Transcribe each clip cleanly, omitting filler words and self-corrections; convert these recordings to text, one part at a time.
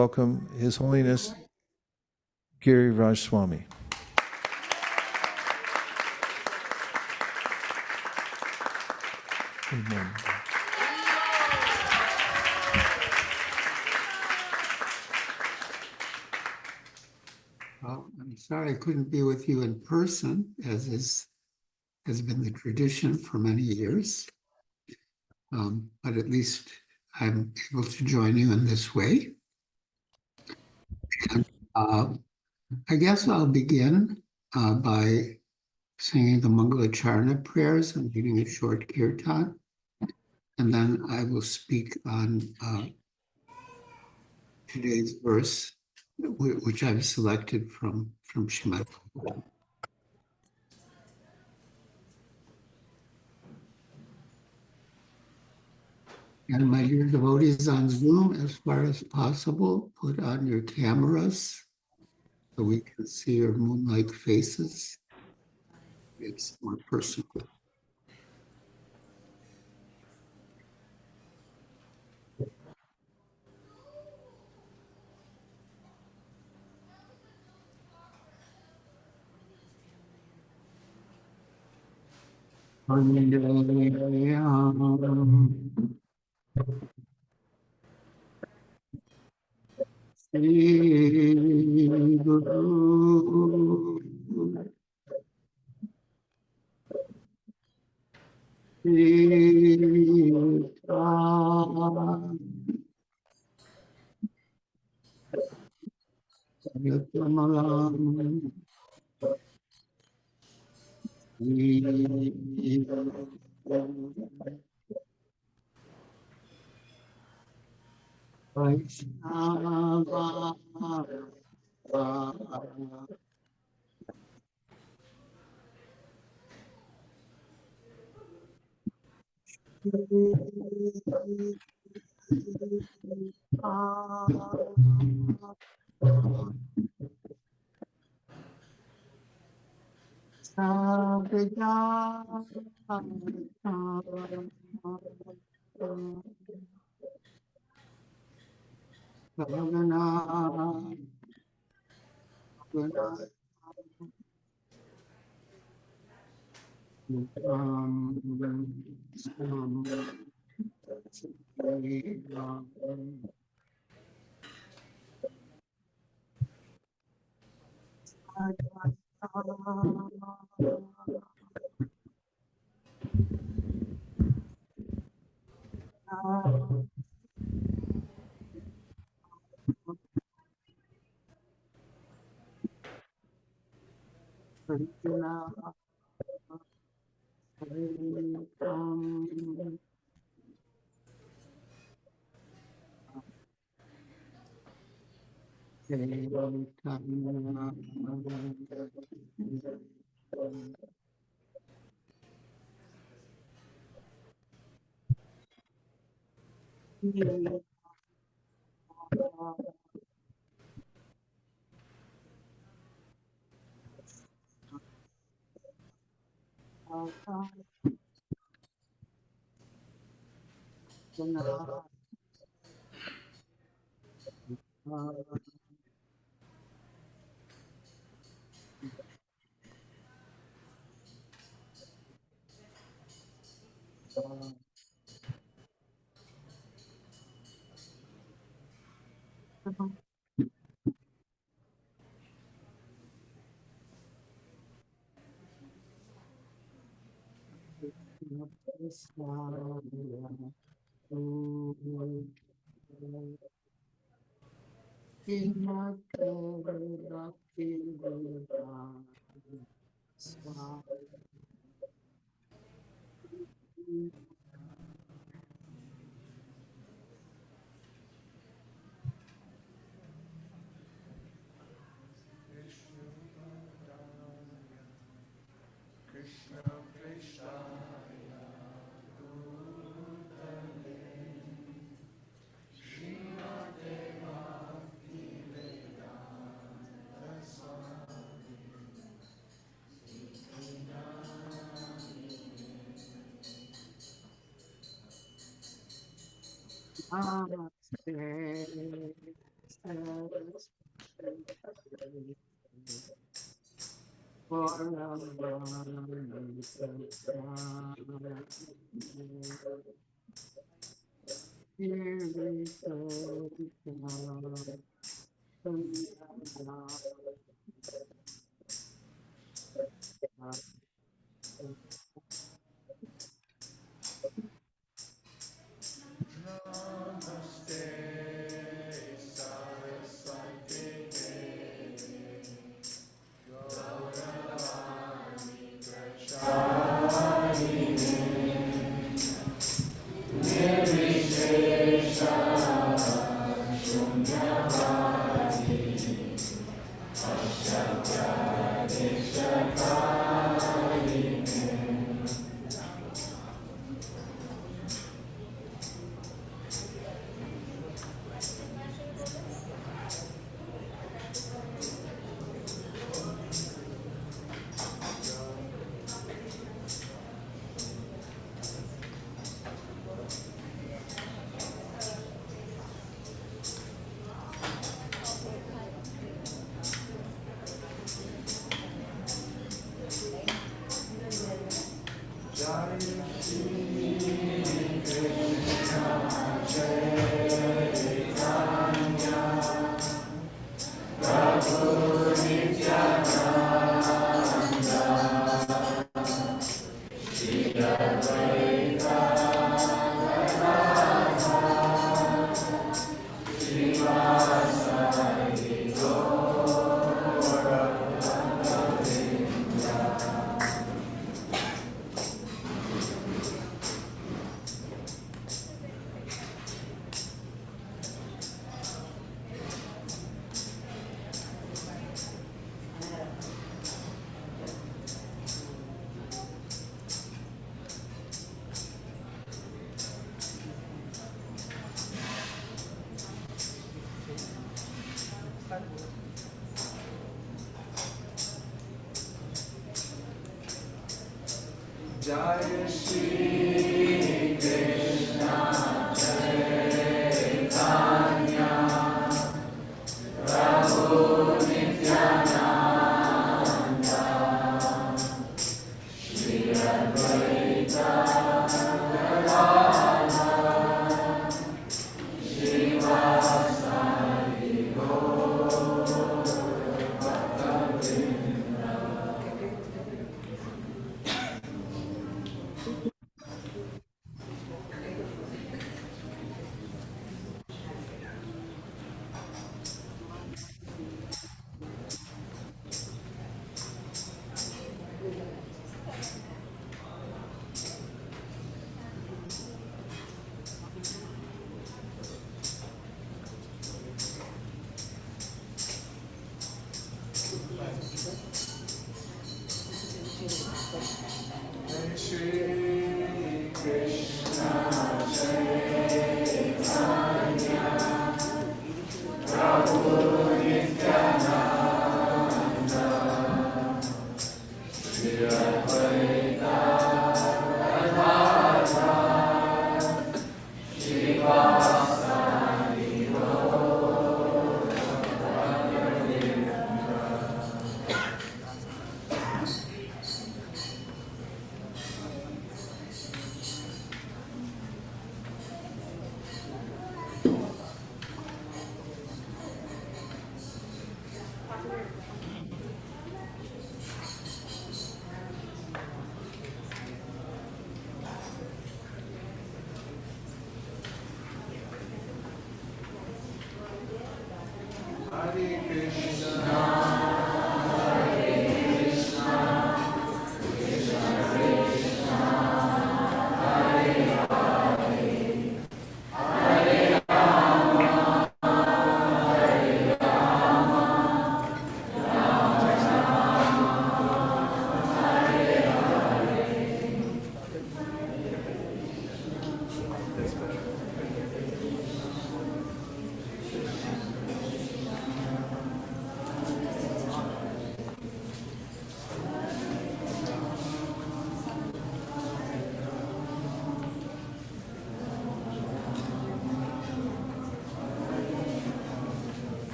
Welcome His Holiness Giri Raj Swami. Amen. Well, I'm sorry I couldn't be with you in person, as has been the tradition for many years. But at least I'm able to join you in this way. And I guess I'll begin by singing the Mangalacharna prayers and reading a short kirtan. And then I will speak on today's verse, which I've selected from Srimad. And my dear devotees on Zoom, as far as possible, put on your cameras so we can see your moon-like faces. It's more personal. Shri Guru Shri Ram Yatamalam Shri Vaishnava Jai Shri Krishna Chaitanya Prabhu Nityananda Shri Advaita Gadadhara Srivasadi Gaur Bhaktavrinda. Jai Shri Krishna Chaitanya Prabhu Nityananda Shri Advaita Gadadhara Srivasadi Gaur Bhaktavrinda. Hare Krishna, Hare Krishna, Krishna Krishna, Hare Hare, Hare Rama, Hare Rama, Rama Rama, Hare Hare.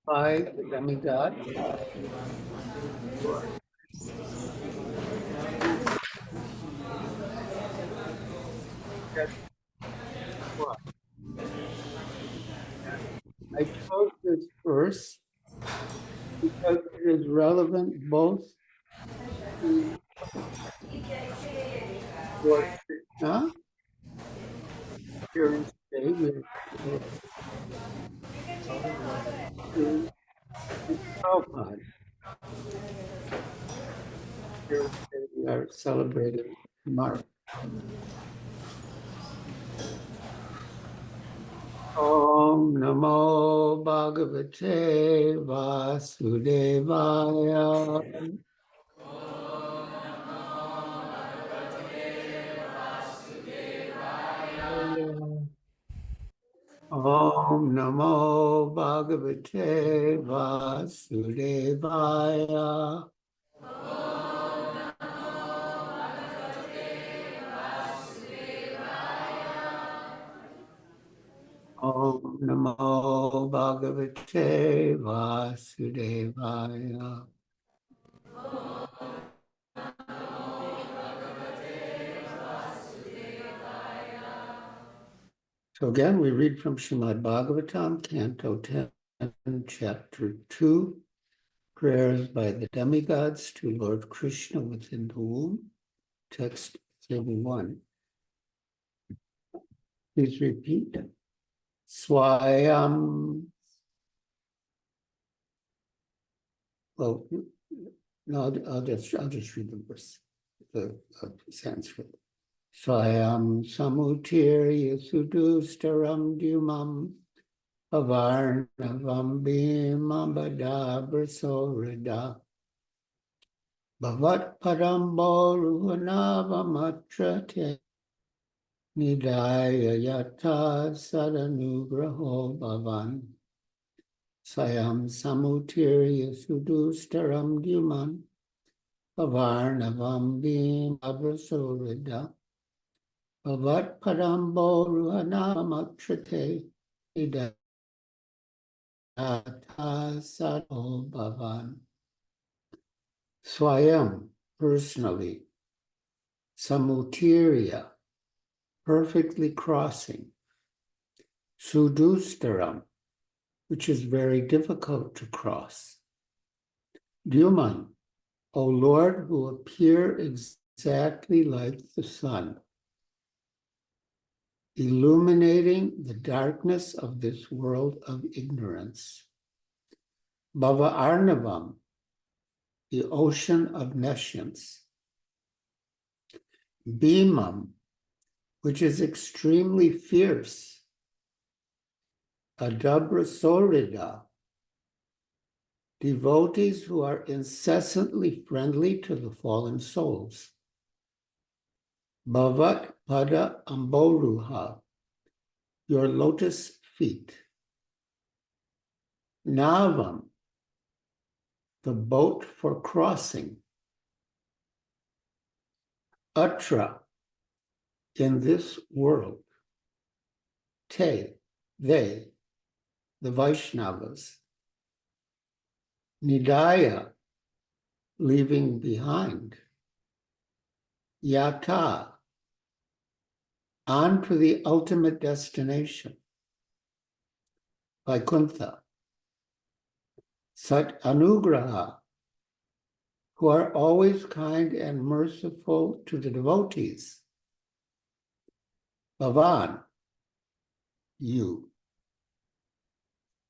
by the demigod. I chose this verse because it is relevant both to Lord Krishna here in today, to Prabhupada. Here we are celebrating March. Om Namo Bhagavate Vasudevaya. Om Namo Bhagavate Vasudevaya. Om Namo Bhagavate Vasudevaya. So again, we read from Srimad Bhagavatam, Canto 10, Chapter 2, Prayers by the Demigods to Lord Krishna within the womb, text 31. Please repeat. Swayam. Well, no, I'll just read the verse, the Sanskrit. Swayam samutirya sudustaram dyumam avarnavam bhimabadabrasorada bhavat paramboruhanavamatrate nidaya yata sadanugraho bhavan Sayam samutirya sudustaram dyuman avarnavam bhimabadabrasorada Bhavat parambo ruhanamatrate idata sado bhavan. Swayam, personally. Samutirya, perfectly crossing. Sudustaram, which is very difficult to cross. Dyuman, O Lord, who appear exactly like the sun, illuminating the darkness of this world of ignorance. Bhava Arnavam, the ocean of nescience. Bhimam, which is extremely fierce. Adabra Sorida, devotees who are incessantly friendly to the fallen souls. Bhavat Pada Amboruha, your lotus feet. Navam, the boat for crossing. Atra, in this world. Te, they, the Vaishnavas. Nidaya, leaving behind. Yata, on to the ultimate destination. Vaikuntha. Sat Anugraha, who are always kind and merciful to the devotees. Bhavan, you.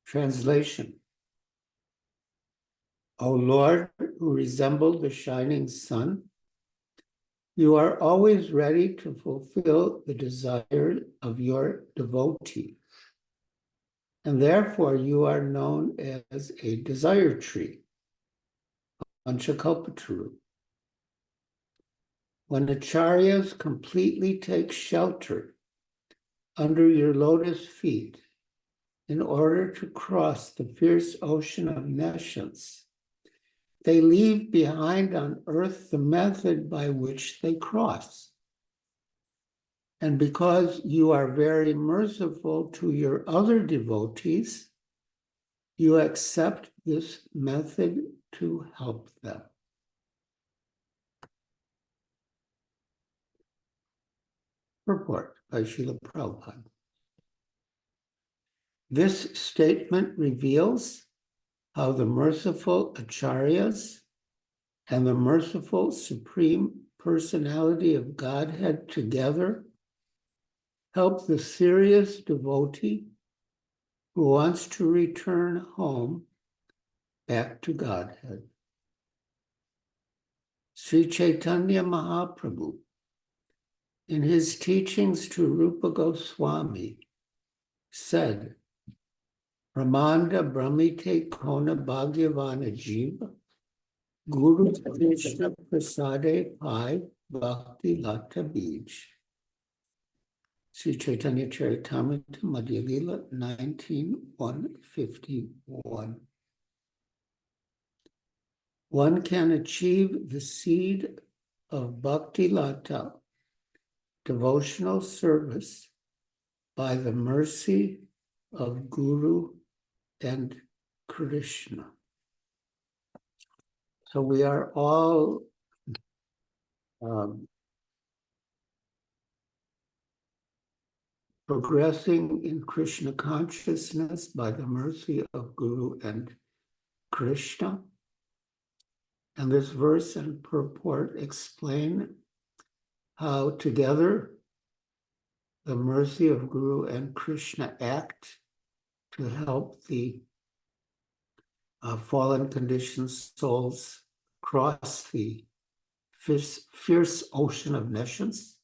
Translation. O Lord, who resemble the shining sun, you are always ready to fulfill the desire of your devotee. And therefore you are known as a desire tree, Panchakalpataru. When acharyas completely take shelter under your lotus feet in order to cross the fierce ocean of nescience, they leave behind on earth the method by which they cross. And because you are very merciful to your other devotees, you accept this method to help them. Purport by Srila Prabhupada. This statement reveals how the merciful acharyas and the merciful Supreme Personality of Godhead together help the serious devotee who wants to return home back to Godhead. Sri Chaitanya Mahaprabhu, in his teachings to Rupa Goswami, said, Ramanda Brahmite Kona Bhagavana Jiva, Guru Krishna Prasade Pai Bhakti Lata Bij. Sri Chaitanya Charitamrita Madhya Lila 19:151. One can achieve the seed of Bhakti Lata, devotional service, by the mercy of Guru and Krishna. So we are all progressing in Krishna consciousness by the mercy of Guru and Krishna. And this verse and purport explain how together the mercy of Guru and Krishna act to help the fallen conditioned souls cross the fierce ocean of nescience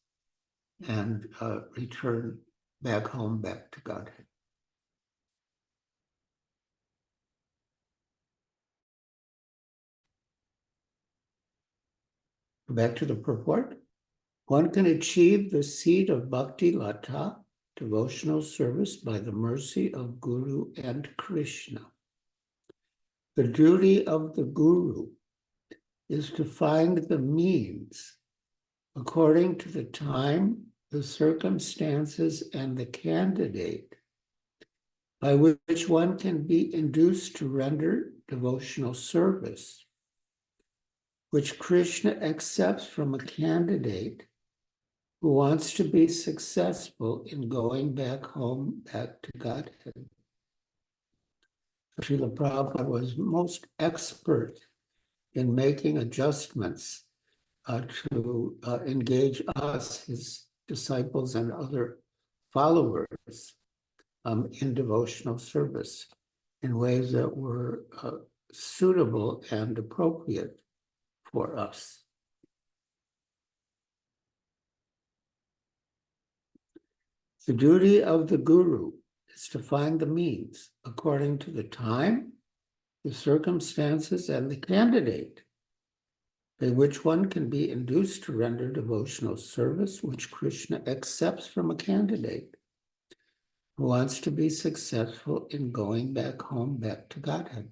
and return back home, back to Godhead. Back to the purport. One can achieve the seed of Bhakti Lata, devotional service, by the mercy of Guru and Krishna. The duty of the Guru is to find the means according to the time, the circumstances, and the candidate by which one can be induced to render devotional service, which Krishna accepts from a candidate who wants to be successful in going back home, back to Godhead. Srila Prabhupada was most expert in making adjustments to engage us, his disciples and other followers, in devotional service in ways that were suitable and appropriate for us. The duty of the Guru is to find the means according to the time, the circumstances, and the candidate by which one can be induced to render devotional service, which Krishna accepts from a candidate who wants to be successful in going back home, back to Godhead.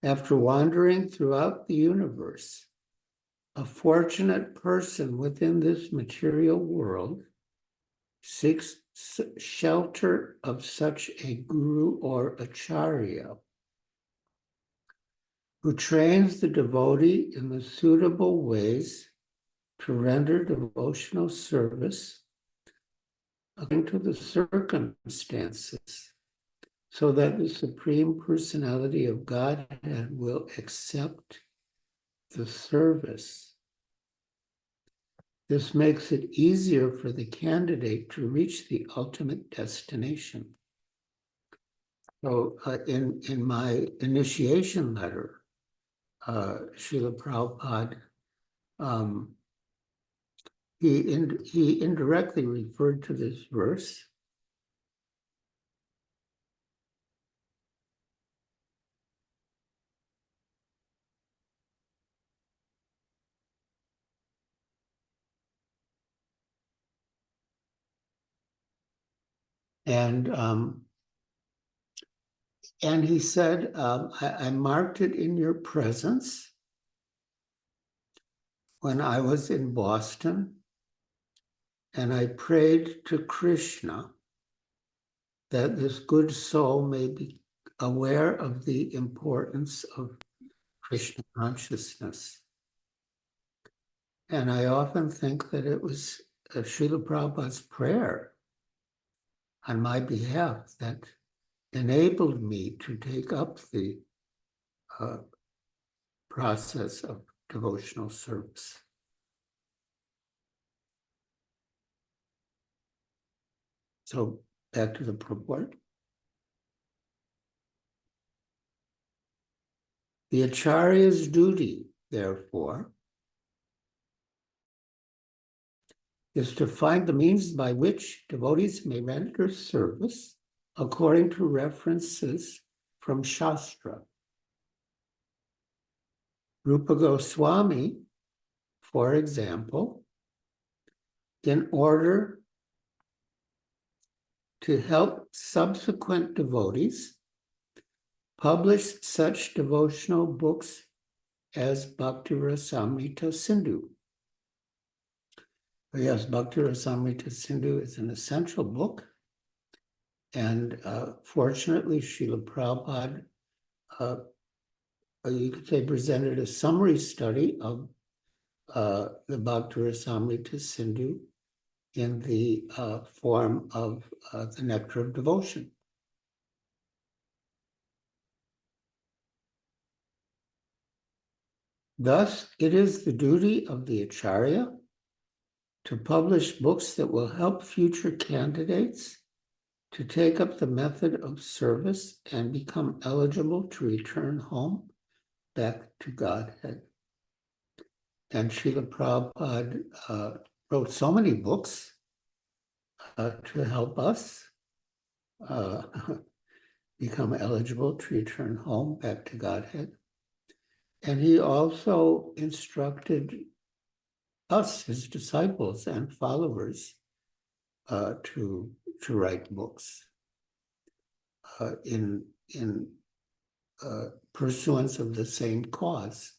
After wandering throughout the universe, a fortunate person within this material world seeks shelter of such a guru or acharya who trains the devotee in the suitable ways to render devotional service according to the circumstances, so that the Supreme Personality of Godhead will accept the service. This makes it easier for the candidate to reach the ultimate destination. So in my initiation letter, Srila Prabhupada, he indirectly referred to this verse. And he said, I marked it in your presence when I was in Boston, and I prayed to Krishna that this good soul may be aware of the importance of Krishna consciousness. And I often think that it was Srila Prabhupada's prayer on my behalf that enabled me to take up the process of devotional service. So back to the purport. The Acharya's duty, therefore, is to find the means by which devotees may render service according to references from Shastra. Rupa Goswami, for example, in order to help subsequent devotees, published such devotional books as Bhakti Rasamrita Sindhu. Yes, Bhakti Rasamrita Sindhu is an essential book. And fortunately, Srila Prabhupada, you could say, presented a summary study of the Bhakti Rasamrita Sindhu in the form of the Nectar of Devotion. Thus, it is the duty of the Acharya to publish books that will help future candidates to take up the method of service and become eligible to return home back to Godhead. And Srila Prabhupada wrote so many books to help us become eligible to return home back to Godhead. And he also instructed us, his disciples and followers, to write books in pursuance of the same cause.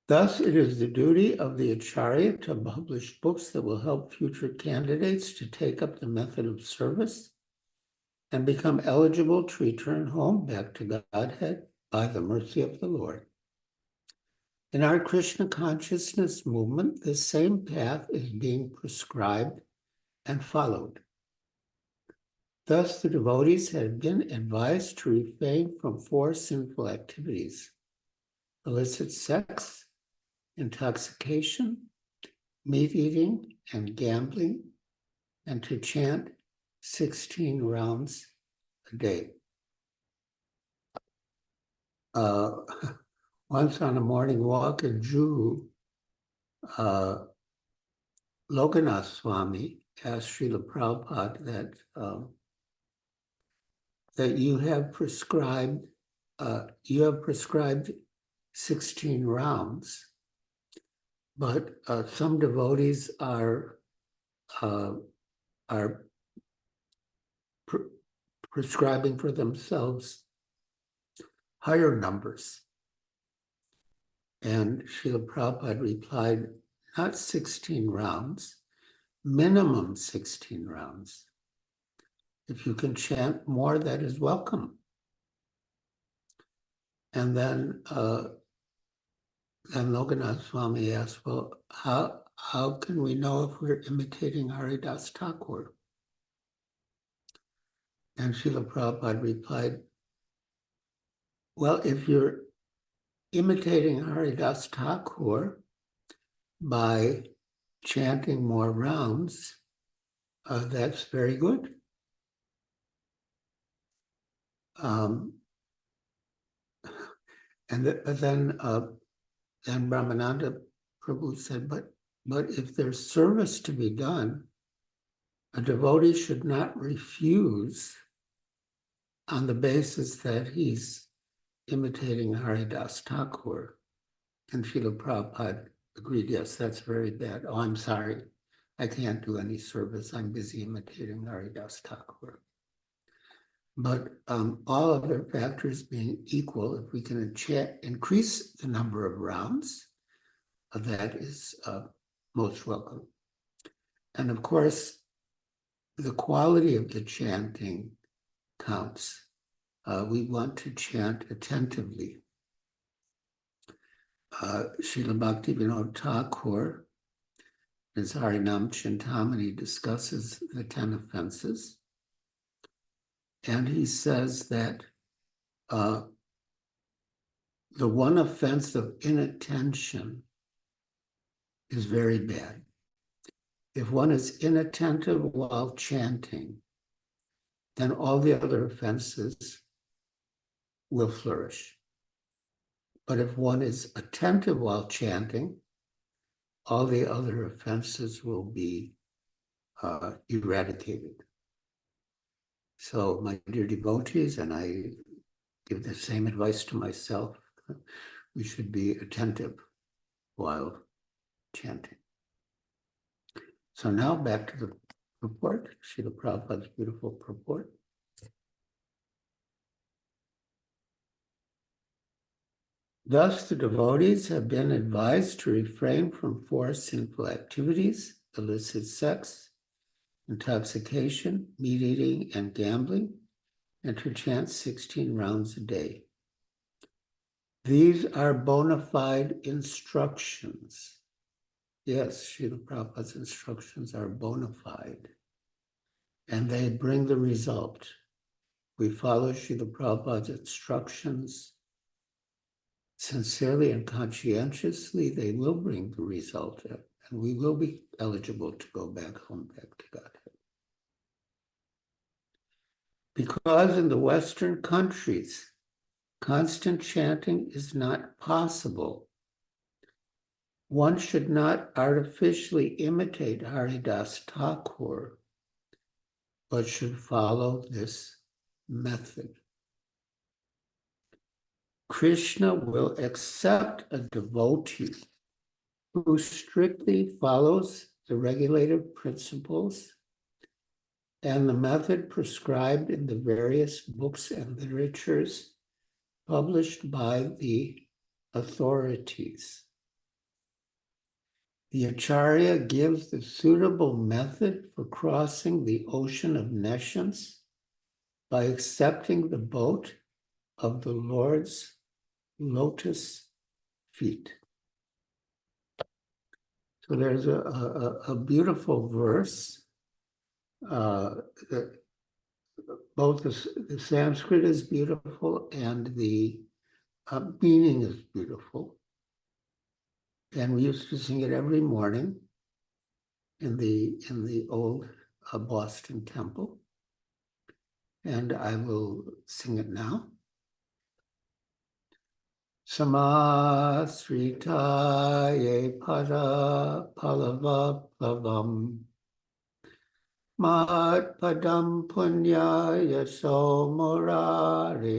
Thus, it is the duty of the Acharya to publish books that will help future candidates to take up the method of service and become eligible to return home back to Godhead by the mercy of the Lord. In our Krishna consciousness movement, the same path is being prescribed and followed. Thus, the devotees have been advised to refrain from 4 sinful activities: illicit sex, intoxication, meat eating, and gambling, and to chant 16 rounds a day. Once on a morning walk in Juhu, Lokanath Swami asked Srila Prabhupada that you have prescribed 16 rounds, but some devotees are prescribing for themselves higher numbers. And Srila Prabhupada replied, not 16 rounds, minimum 16 rounds. If you can chant more, that is welcome. And then Lokanath Swami asked, well, how can we know if we're imitating Haridas Thakur? And Srila Prabhupada replied, well, if you're imitating Haridas Thakur by chanting more rounds, that's very good. But then Brahmananda Prabhu said, but if there's service to be done, a devotee should not refuse on the basis that he's imitating Haridas Thakur. And Srila Prabhupada agreed, yes, that's very bad. Oh, I'm sorry, I can't do any service. I'm busy imitating Haridas Thakur. But all other factors being equal, if we can increase the number of rounds, that is most welcome. And of course, the quality of the chanting counts. We want to chant attentively. Srila Bhaktivinoda Thakur, in his Harinam Chintamani, discusses the 10 offenses. And he says that the one offense of inattention is very bad. If one is inattentive while chanting, then all the other offenses will flourish. But if one is attentive while chanting, all the other offenses will be eradicated. So, my dear devotees, and I give the same advice to myself, we should be attentive while chanting. So now back to the purport, Srila Prabhupada's beautiful purport. Thus, the devotees have been advised to refrain from 4 sinful activities: illicit sex, intoxication, meat eating, and gambling, and to chant 16 rounds a day. These are bona fide instructions. Yes, Srila Prabhupada's instructions are bona fide, and they bring the result. We follow Srila Prabhupada's instructions sincerely and conscientiously, they will bring the result, and we will be eligible to go back home, back to Godhead. Because in the Western countries, constant chanting is not possible, one should not artificially imitate Haridas Thakur, but should follow this method. Krishna will accept a devotee who strictly follows the regulative principles and the method prescribed in the various books and literatures published by the authorities. The Acharya gives the suitable method for crossing the ocean of nescience by accepting the boat of the Lord's lotus feet. So there's a beautiful verse. Both the Sanskrit is beautiful and the meaning is beautiful. And we used to sing it every morning in the old Boston temple. And I will sing it now. Samasritaye pada palava plavam mat padam punyaya somurare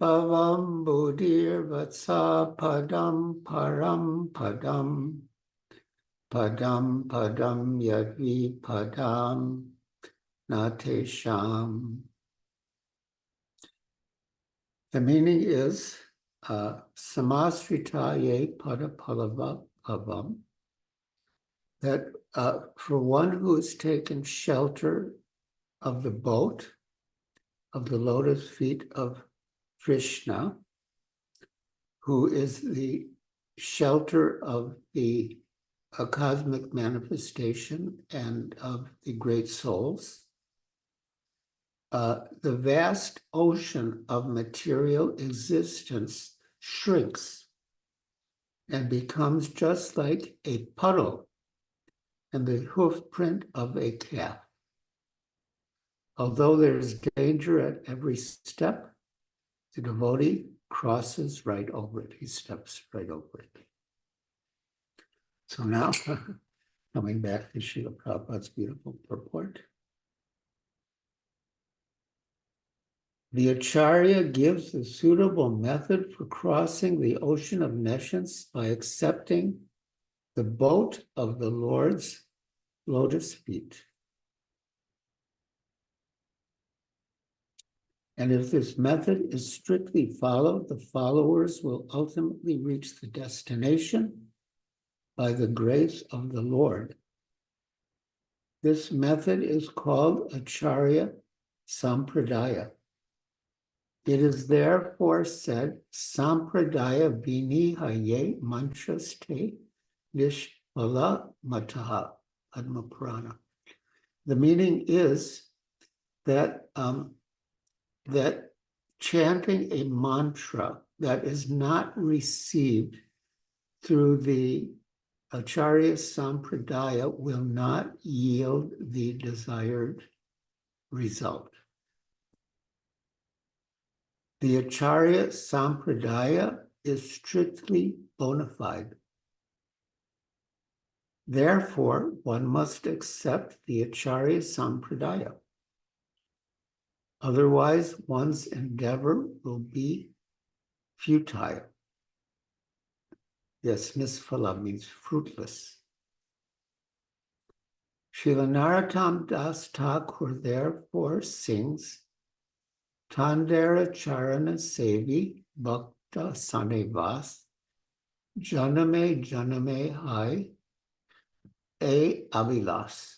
pavam buddhir vatsa padam param padam padam padam yadvi padam natesham. The meaning is samasritaye padapalava bhavam, that for one who has taken shelter of the boat of the lotus feet of Krishna, who is the shelter of the cosmic manifestation and of the great souls, the vast ocean of material existence shrinks and becomes just like a puddle in the hoof print of a calf. Although there is danger at every step, the devotee crosses right over it. He steps right over it. So now, coming back to Srila Prabhupada's beautiful purport. The Acharya gives the suitable method for crossing the ocean of nescience by accepting the boat of the Lord's lotus feet. And if this method is strictly followed, the followers will ultimately reach the destination by the grace of the Lord, This method is called Acharya Sampradaya. It is therefore said, Sampradaya vinihaye mantraste nishpala mataha Padma Purana. The meaning is that, that chanting a mantra that is not received through the Acharya Sampradaya will not yield the desired result. The Acharya Sampradaya is strictly bona fide. Therefore, one must accept the Acharya Sampradaya. Otherwise, one's endeavor will be futile. Yes, nisfala means fruitless. Srila Narottam Das Thakur therefore sings Tandera Charana Sevi Bhakta Sanevas Janame Janame Hai A Avilas.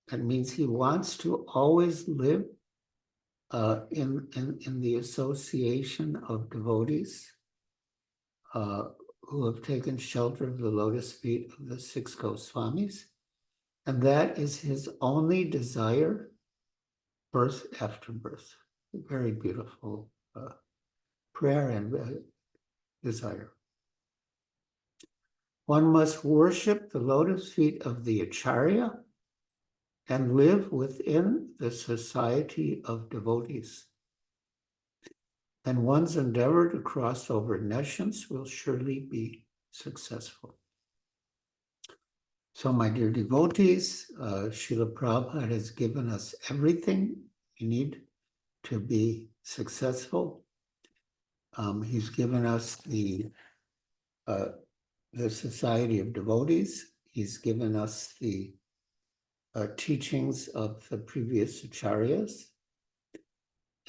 That means he wants to always live in the association of devotees who have taken shelter of the lotus feet of the six Goswamis. And that is his only desire, birth after birth. A very beautiful prayer and desire. One must worship the lotus feet of the Acharya and live within the society of devotees. And one's endeavor to cross over nations will surely be successful. So, my dear devotees, Srila Prabhupada has given us everything we need to be successful. He's given us the Society of Devotees. He's given us the teachings of the previous acharyas.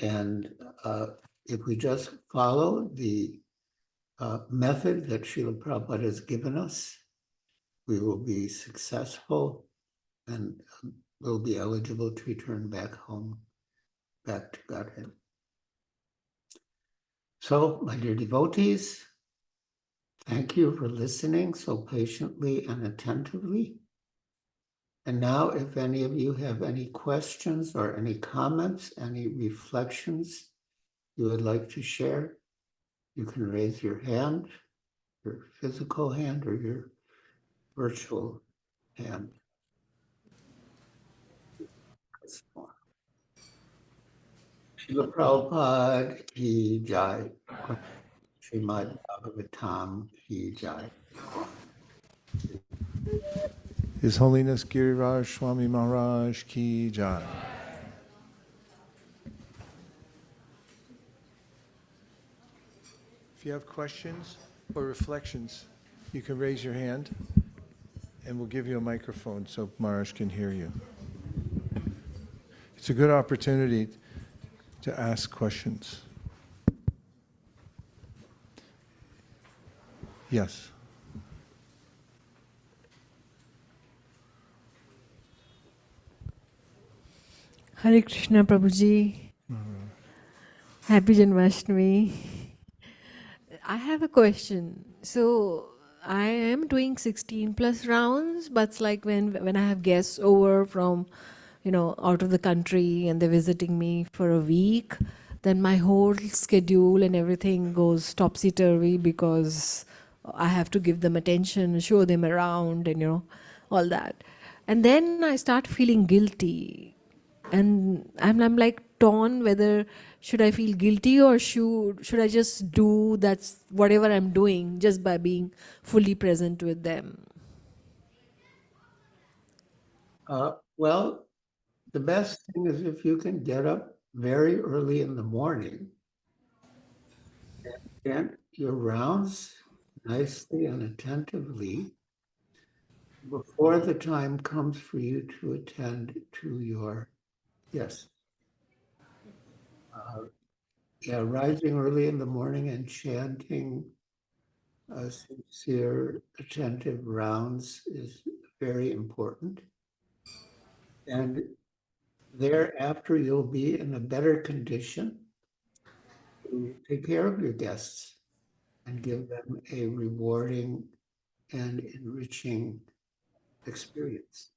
And if we just follow the method that Srila Prabhupada has given us, we will be successful and will be eligible to return back home, back to Godhead. So, my dear devotees, thank you for listening so patiently and attentively. And now, if any of you have any questions or any comments, any reflections you would like to share, you can raise your hand, your physical hand or your virtual hand. Srila Prabhupada ki jai. Srimad Bhagavatam ki jai. His Holiness Giriraj Swami Maharaj ki jai. If you have questions or reflections, you can raise your hand and we'll give you a microphone so Maharaj can hear you. It's a good opportunity to ask questions. Yes. Hare Krishna Prabhuji. Happy Janmashtami. I have a question. So I am doing 16 plus rounds, but it's like when I have guests over from, out of the country and they're visiting me for a week, then my whole schedule and everything goes topsy-turvy because I have to give them attention, show them around and, all that. And then I start feeling guilty. And I'm like torn whether should I feel guilty or should I just do that's whatever I'm doing just by being fully present with them. Well, the best thing is if you can get up very early in the morning and your rounds nicely and attentively before the time comes for you to attend to your guests. Rising early in the morning and chanting sincere, attentive rounds is very important. And thereafter, you'll be in a better condition to take care of your guests and give them a rewarding and enriching experience.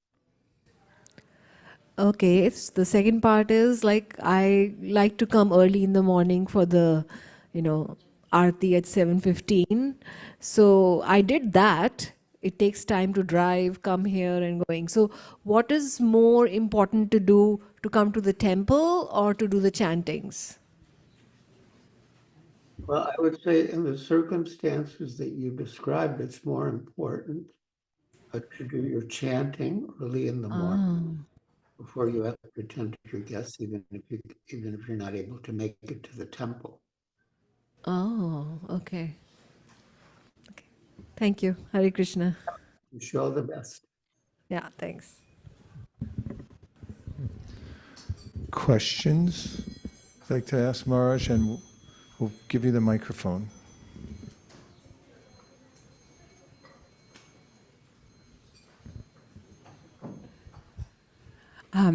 Okay, it's the second part is like I like to come early in the morning for the, aarti at 7:15. So I did that. It takes time to drive, come here and going. So what is more important to do, to come to the temple or to do the chantings? Well, I would say in the circumstances that you described, it's more important to do your chanting early in the morning before you have to attend to your guests, even if you're not able to make it to the temple. Oh, okay. Okay. Thank you. Hare Krishna. Wish you all the best. Yeah, thanks. Questions you'd like to ask Maharaj, and we'll give you the microphone.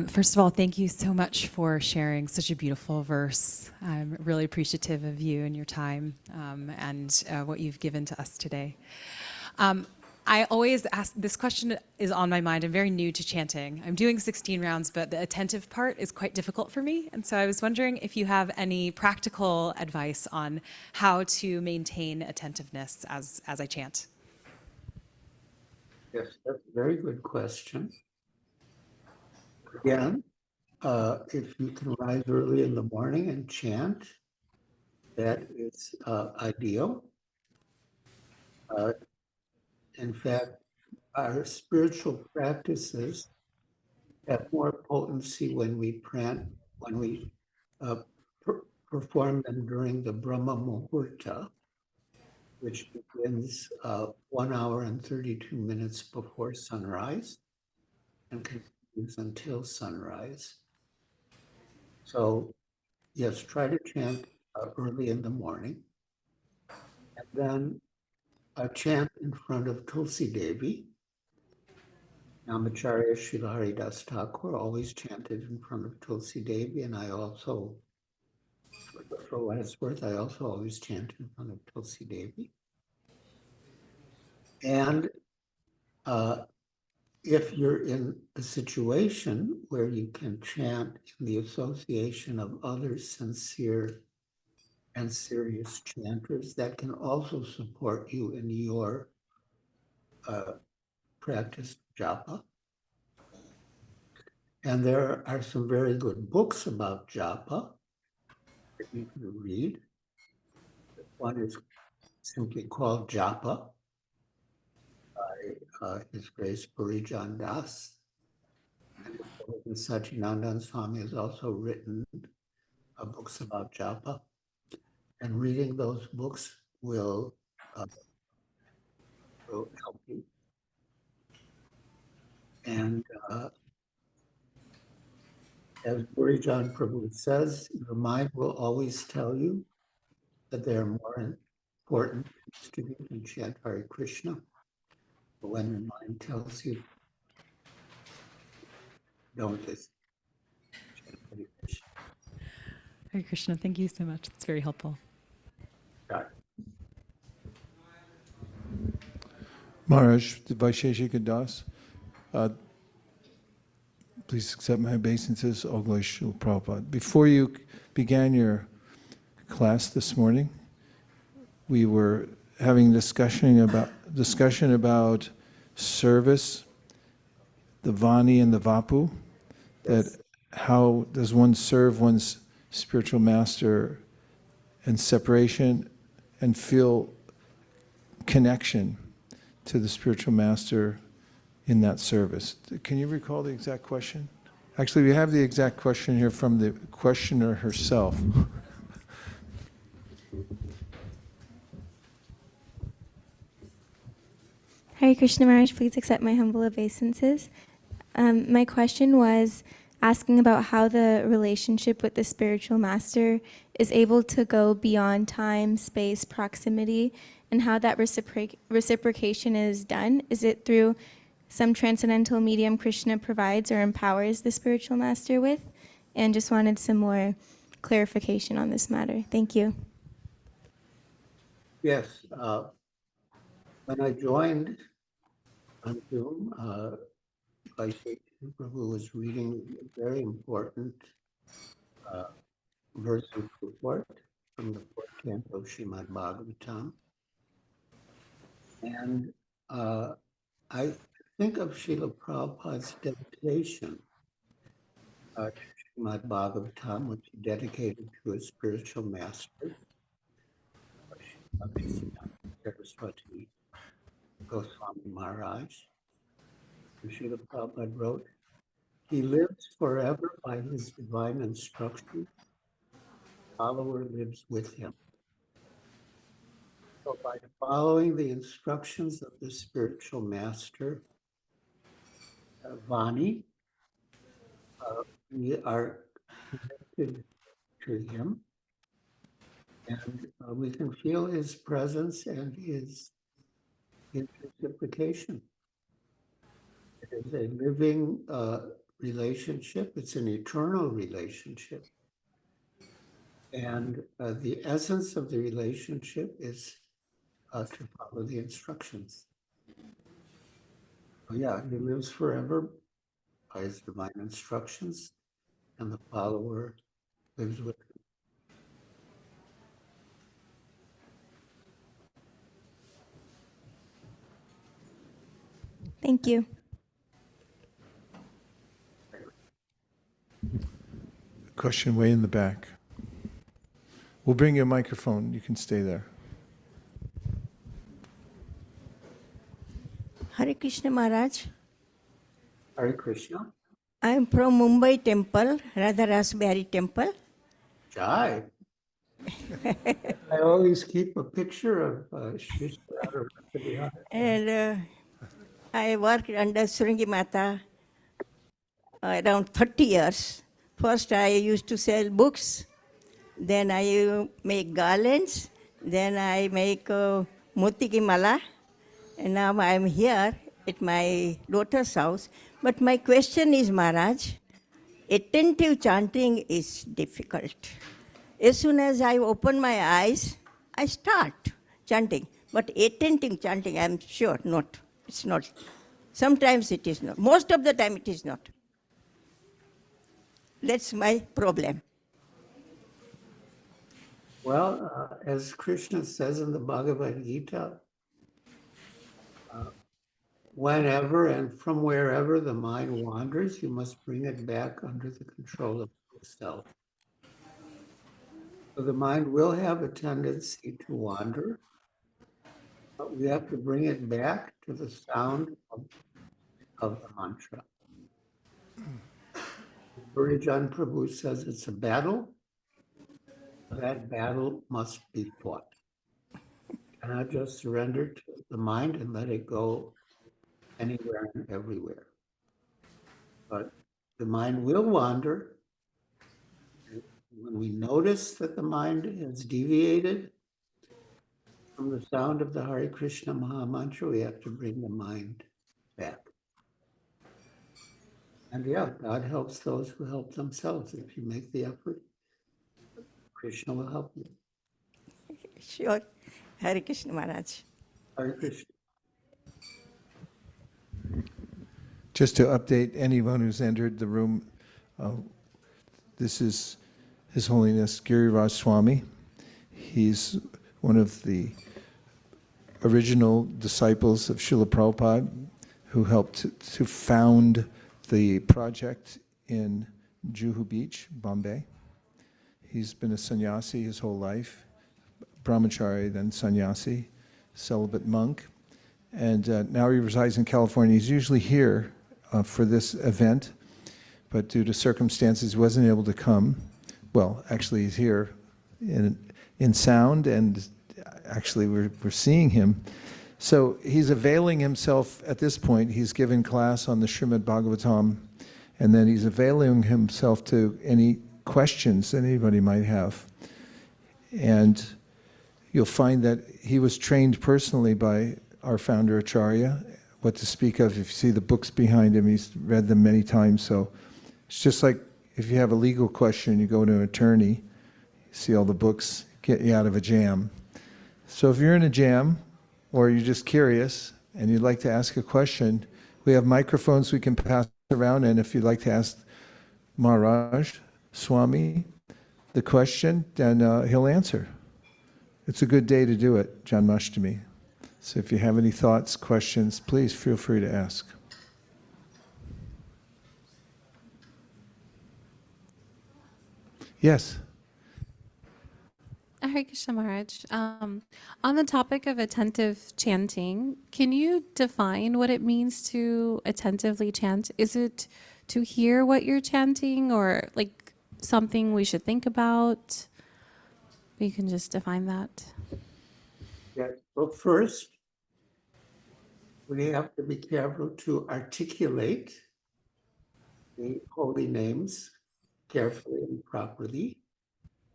First of all, thank you so much for sharing such a beautiful verse. I'm really appreciative of you and your time and what you've given to us today. I always ask, this question is on my mind. I'm very new to chanting. I'm doing 16 rounds, but the attentive part is quite difficult for me. And so I was wondering if you have any practical advice on how to maintain attentiveness as I chant. Yes, that's a very good question. Again, if you can rise early in the morning and chant, that is ideal. In fact, our spiritual practices have more potency when we perform them during the Brahma Muhurta, which begins 1 hour and 32 minutes before sunrise and continues until sunrise. So yes, try to chant early in the morning, and then chant in front of Tulsi Devi. Namacharya Srila Haridas Thakur always chanted in front of Tulsi Devi, and I also, for what it's worth, I also always chant in front of Tulsi Devi. And if you're in a situation where you can chant in the association of other sincere and serious chanters, that can also support you in your practice of japa. And there are some very good books about japa that you can read. One is simply called Japa by His Grace Purijan Das. And Satyanandan Swami has also written books about japa. And reading those books will help you. And as Purijan Prabhu says, your mind will always tell you that there are more important things to do than chant Hare Krishna. But when your mind tells you, don't listen. Chant Hare Krishna. Hare Krishna, thank you so much. That's very helpful. Got it. Maharaj, Vaisheshika Das, please accept my obeisances, All Glory Srila Prabhupada. Before you began your class this morning, we were having discussion about service, the Vani and the Vapu, Yes. that how does one serve one's spiritual master in separation and feel connection to the spiritual master in that service. Can you recall the exact question? Actually, we have the exact question here from the questioner herself. Hare Krishna Maharaj, please accept my humble obeisances. My question was asking about how the relationship with the spiritual master is able to go beyond time, space, proximity, and how that reciprocation is done. Is it through some transcendental medium Krishna provides or empowers the spiritual master with, and just wanted some more clarification on this matter. Thank you. Yes, when I joined on Zoom, Vaishnavi Prabhu was reading a very important verse and purport from the fourth canto of Srimad Bhagavatam. And I think of Srila Prabhupada's dedication to Srimad Bhagavatam, which he dedicated to his spiritual master, Saraswati Goswami Maharaj. And Srila Prabhupada wrote, "He lives forever by his divine instruction. The follower lives with him." So by following the instructions of the spiritual master, Vani, we are connected to him, and we can feel his presence and his reciprocation. It is a living relationship. It's an eternal relationship. And the essence of the relationship is to follow the instructions. Oh, yeah, he lives forever by his divine instructions, and the follower lives with him. Thank you. Question way in the back. We'll bring you a microphone. You can stay there. Hare Krishna Maharaj. Hare Krishna. I am from Mumbai temple, Radha Raspberry temple. Jai. I always keep a picture of Shri Radha. And I worked under Surangi Mata around 30 years. First I used to sell books, then I make garlands, then I make moti ki mala, and now I am here at my daughter's house. But my question is, Maharaj, attentive chanting is difficult. As soon as I open my eyes, I start chanting. But attentive chanting, I am sure not. It's not. Sometimes it is not. Most of the time it is not. That's my problem. Well, as Krishna says in the Bhagavad Gita, whenever and from wherever the mind wanders, you must bring it back under the control of the self. So the mind will have a tendency to wander, but we have to bring it back to the sound of the mantra. Purijan Prabhu says it's a battle. That battle must be fought. And I just surrender to the mind and let it go anywhere and everywhere. But the mind will wander. When we notice that the mind has deviated from the sound of the Hare Krishna Maha Mantra, we have to bring the mind back. And yeah, God helps those who help themselves. If you make the effort, Krishna will help you. Sure. Hare Krishna Maharaj. Hare Krishna. Just to update anyone who's entered the room, this is His Holiness Giriraj Swami. He's one of the original disciples of Srila Prabhupada who helped to found the project in Juhu Beach, Bombay. He's been a sannyasi his whole life, brahmachari, then sannyasi, celibate monk. And now he resides in California. He's usually here for this event, but due to circumstances, he wasn't able to come. Well, actually, he's here in sound, and actually we're seeing him. So he's availing himself at this point. He's given class on the Srimad Bhagavatam, and then he's availing himself to any questions anybody might have. And you'll find that he was trained personally by our founder Acharya what to speak of. If you see the books behind him, he's read them many times. So it's just like if you have a legal question, you go to an attorney, see all the books, get you out of a jam. So if you're in a jam or you're just curious and you'd like to ask a question, we have microphones we can pass around, and if you'd like to ask Maharaj, Swami, the question, then he'll answer. It's a good day to do it, Janmashtami. So if you have any thoughts, questions, please feel free to ask. Yes. Hare Krishna Maharaj. On the topic of attentive chanting, can you define what it means to attentively chant? Is it to hear what you're chanting, or like something we should think about? You can just define that. Yeah. Well, first, we have to be careful to articulate the holy names carefully and properly.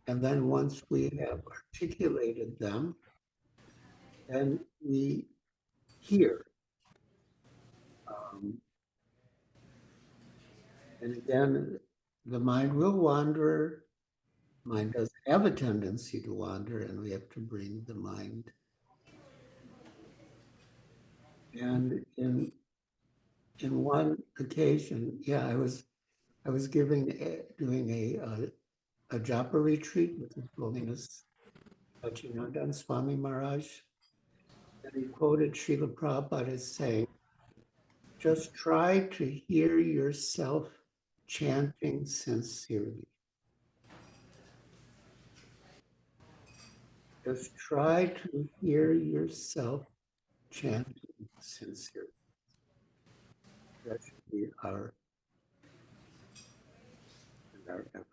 And then once we have articulated them, then we hear. And again, the mind will wander. Mind does have a tendency to wander, and we have to bring the mind. And in one occasion, yeah, I was doing a japa retreat with His Holiness Bhaktivedanta Swami Maharaj, and he quoted Srila Prabhupada as saying, "Just try to hear yourself chanting sincerely. Just try to hear yourself chanting sincerely." That should be our effort.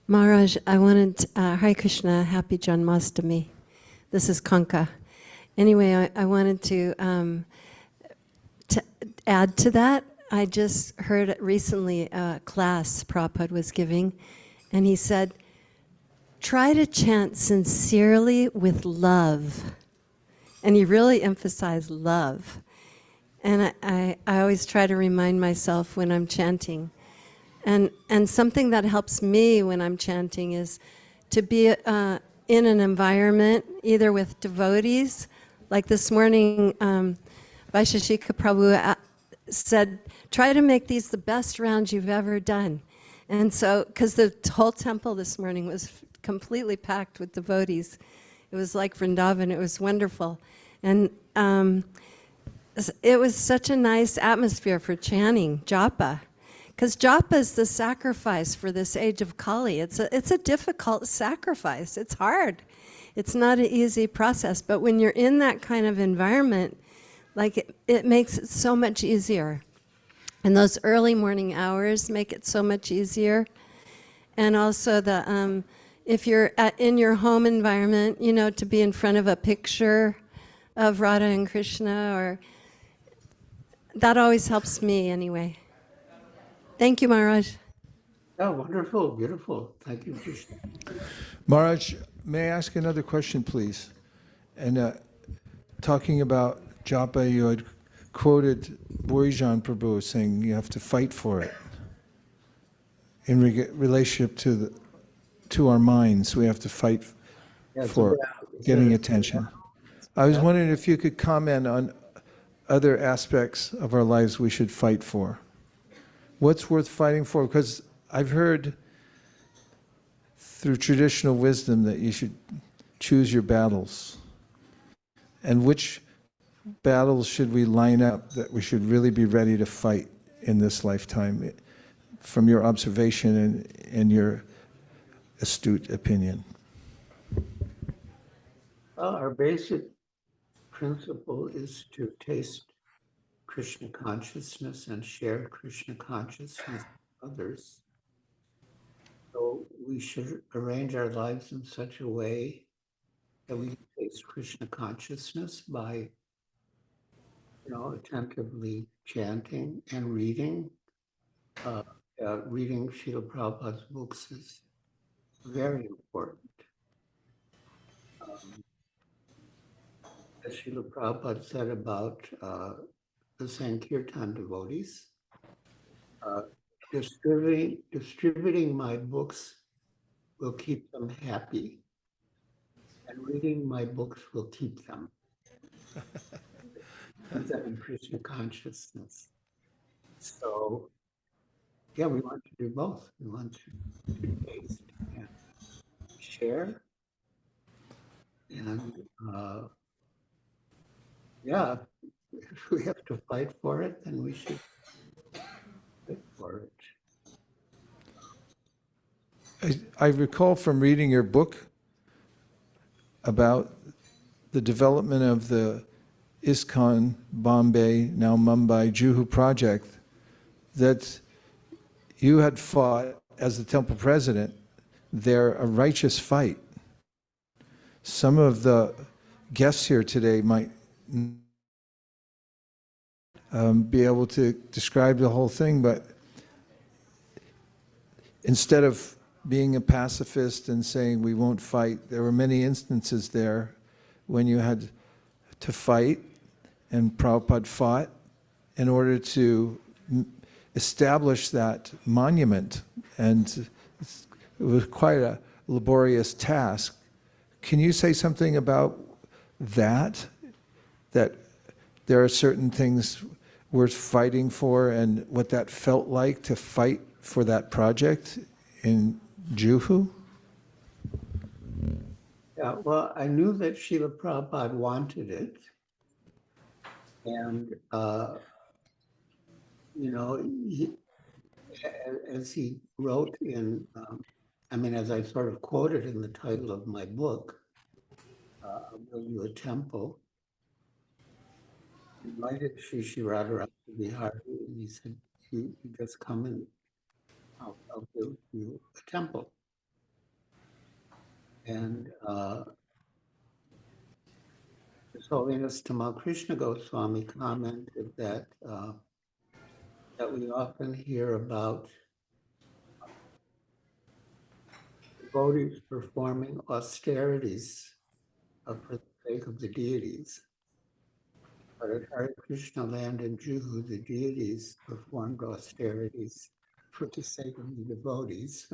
Maharaj, I wanted, Hare Krishna, happy Janmashtami. This is Kanka. Anyway, I wanted to add to that. I just heard recently a class Prabhupada was giving, and he said, try to chant sincerely with love. And he really emphasized love. And I always try to remind myself when I'm chanting. And something that helps me when I'm chanting is to be in an environment, either with devotees, like this morning, Vaisheshika Prabhu said, try to make these the best rounds you've ever done. And so, because the whole temple this morning was completely packed with devotees. It was like Vrindavan, it was wonderful. And it was such a nice atmosphere for chanting japa. Because japa is the sacrifice for this age of Kali. It's a difficult sacrifice. It's hard. It's not an easy process. But when you're in that kind of environment, like it makes it so much easier. And those early morning hours make it so much easier. And also if you're in your home environment, to be in front of a picture of Radha and Krishna, or that always helps me anyway. Thank you, Maharaj. Oh, wonderful, beautiful. Thank you, Krishna. Maharaj, may I ask another question, please? And talking about japa, you had quoted Borijan Prabhu saying you have to fight for it. In relationship to our minds, we have to fight for getting attention. I was wondering if you could comment on other aspects of our lives we should fight for. What's worth fighting for? Because I've heard through traditional wisdom that you should choose your battles. And which battles should we line up that we should really be ready to fight in this lifetime, from your observation and your astute opinion? Well, our basic principle is to taste Krishna consciousness and share Krishna consciousness with others. So we should arrange our lives in such a way that we taste Krishna consciousness by, attentively chanting and reading reading Srila Prabhupada's books is very important. As Srila Prabhupada said about the Sankirtan devotees, distributing my books will keep them happy, and reading my books will keep them. Keep them in Krishna consciousness. So, yeah, we want to do both. We want to taste and share, and yeah, if we have to fight for it, then we should fight for it. I recall from reading your book about the development of the ISKCON Bombay, now Mumbai, Juhu project, that you had fought as the temple president there a righteous fight. Some of the guests here today might be able to describe the whole thing, but instead of being a pacifist and saying we won't fight, there were many instances there when you had to fight, and Prabhupada fought in order to establish that monument, and it was quite a laborious task. Can you say something about that there are certain things worth fighting for, and what that felt like to fight for that project in Juhu? Yeah, well, I knew that Srila Prabhupada wanted it. And, you know, as he wrote in, as I sort of quoted in the title of my book, I'll Build You a Temple, he invited Sri Radharani Bihari, and he said, you just come and I'll build you a temple. And His Holiness Tamal Krishna Goswami commented that we often hear about devotees performing austerities for the sake of the deities. But at Hare Krishna land in Juhu, the deities performed austerities for the sake of the devotees.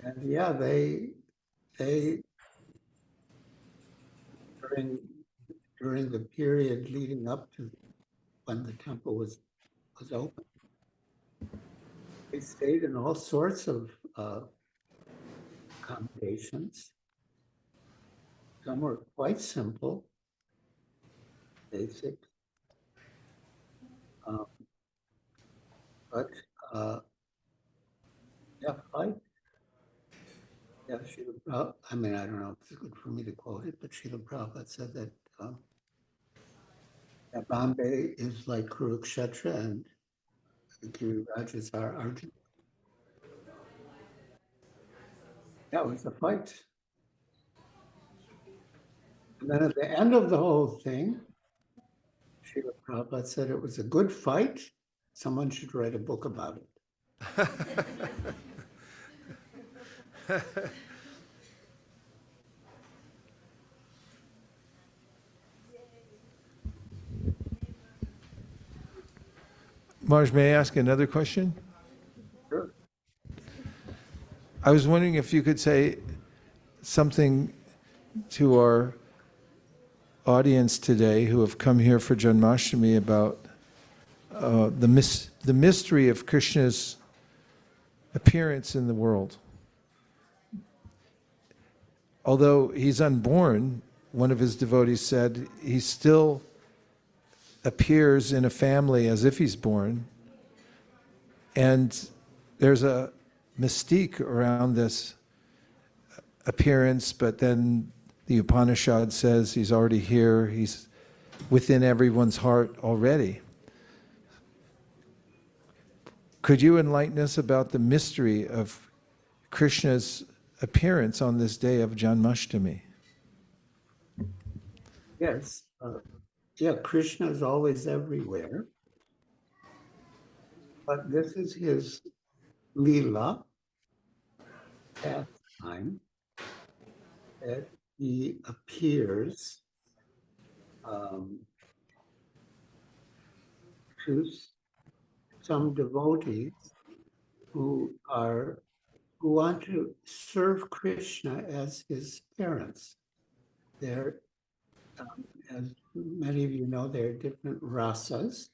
And yeah, they during the period leading up to when the temple was open, they stayed in all sorts of accommodations. Some were quite simple, basic, but yeah, fight. Yeah, Srila Prabhupada, I don't know if it's good for me to quote it, but Srila Prabhupada said that Bombay is like Kurukshetra and Giriraj is our Arjuna. That was the fight. And then at the end of the whole thing, Srila Prabhupada said it was a good fight. Someone should write a book about it. Marj, may I ask another question? Sure. I was wondering if you could say something to our audience today who have come here for Janmashtami about the mystery of Krishna's appearance in the world. Although he's unborn, one of his devotees said, he still appears in a family as if he's born. And there's a mystique around this appearance, but then the Upanishad says he's already here, he's within everyone's heart already. Could you enlighten us about the mystery of Krishna's appearance on this day of Janmashtami? Yes. Yeah, Krishna is always everywhere. But this is his Leela pastime that he appears to some devotees who want to serve Krishna as his parents. There, as many of you know, there are different rasas.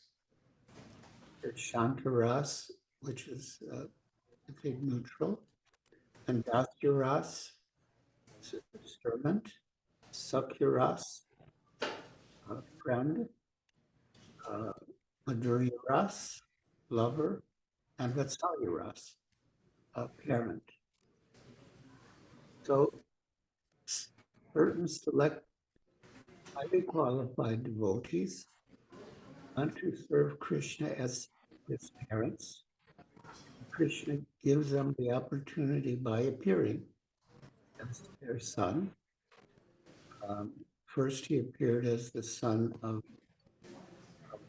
There's Shantaras, which is I think neutral, and Dasyaras, servant, Sakyaras, friend, Madhurya Ras, lover, and Vatsalya Ras, parent. So certain select highly qualified devotees want to serve Krishna as his parents. Krishna gives them the opportunity by appearing as their son. First, he appeared as the son of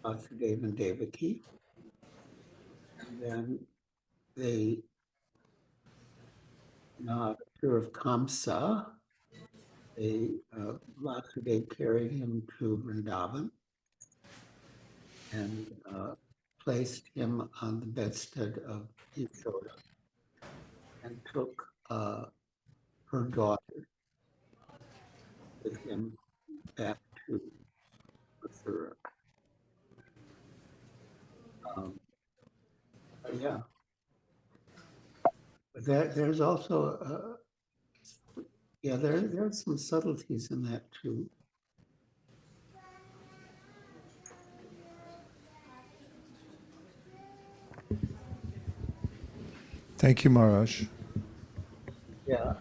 Vasudeva and Devaki, and then they appear of Kamsa. Vasudeva carried him to Vrindavan and placed him on the bedstead of Yashoda and took her daughter with him back to Mathura. Yeah. But there's also, there's some subtleties in that too. Thank you, Maharaj. Yeah,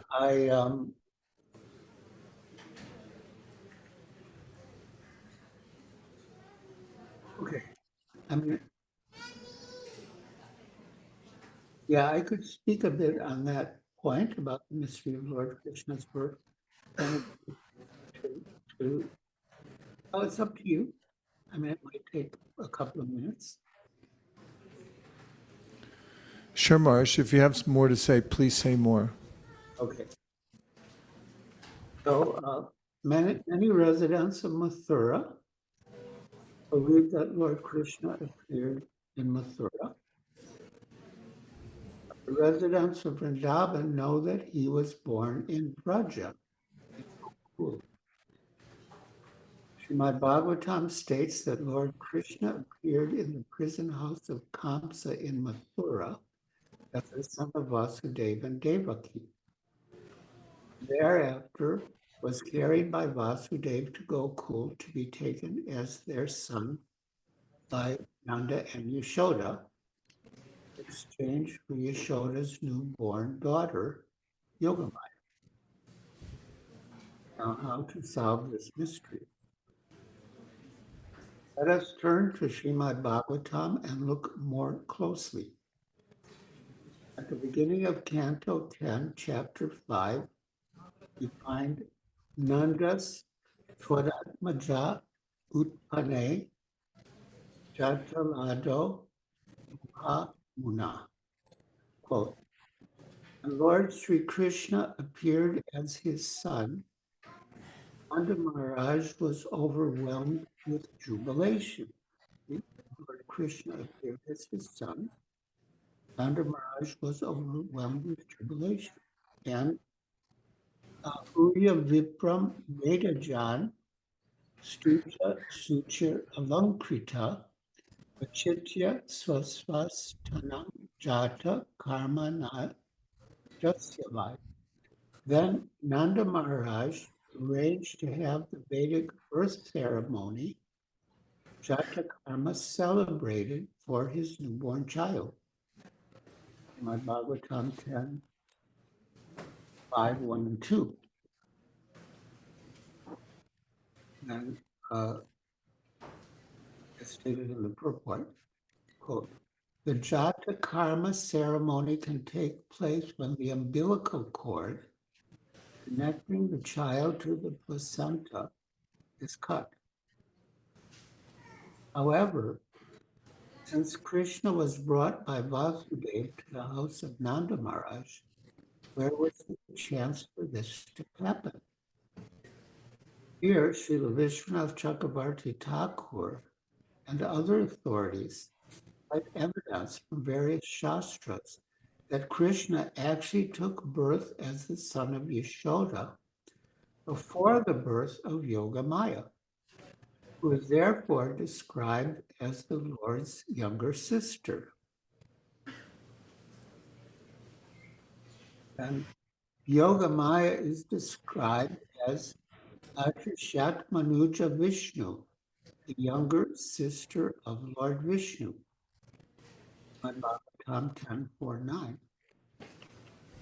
okay. I mean, yeah, I could speak a bit on that point about the mystery of Lord Krishna's birth. And it's up to you. I mean, it might take a couple of minutes. Sure, Maharaj. If you have more to say, please say more. Okay. So many residents of Mathura believe that Lord Krishna appeared in Mathura. The residents of Vrindavan know that he was born in Braja. Cool. Srimad Bhagavatam states that Lord Krishna appeared in the prison house of Kamsa in Mathura as the son of Vasudeva and Devaki. Thereafter was carried by Vasudeva to Gokul to be taken as their son by Nanda and Yashoda, in exchange for Yashoda's newborn daughter, Yogamaya. Now, how to solve this mystery? Let us turn to Srimad Bhagavatam and look more closely. At the beginning of Canto 10, Chapter 5, you find Nandas Tvaratmaja Utpane Jatalado Muna. Quote, and Lord Sri Krishna appeared as his son. Nanda Maharaj was overwhelmed with jubilation. Lord Krishna appeared as his son. Nanda Maharaj was overwhelmed with jubilation. And Urya Vipram Vedajan Stuta Suchir Alankrita Vachitya Swasvastanam Jata Karma Jasyavai. Then Nanda Maharaj arranged to have the Vedic birth ceremony, Jata Karma, celebrated for his newborn child. My Bhagavatam 10, 5, 1 and 2. And as stated in the purport, quote, the Jata Karma ceremony can take place when the umbilical cord connecting the child to the placenta is cut. However, Since Krishna was brought by Vasudeva to the house of Nanda Maharaj, where was the chance for this to happen? Here, Srila Vishwanath Chakravarti Thakur and other authorities cite evidence from various shastras that Krishna actually took birth as the son of Yashoda before the birth of Yogamaya, who is therefore described as the Lord's younger sister. And Yogamaya is described as Ajashat Manuja Vishnu, the younger sister of Lord Vishnu. Bhagavatam 10.4.9.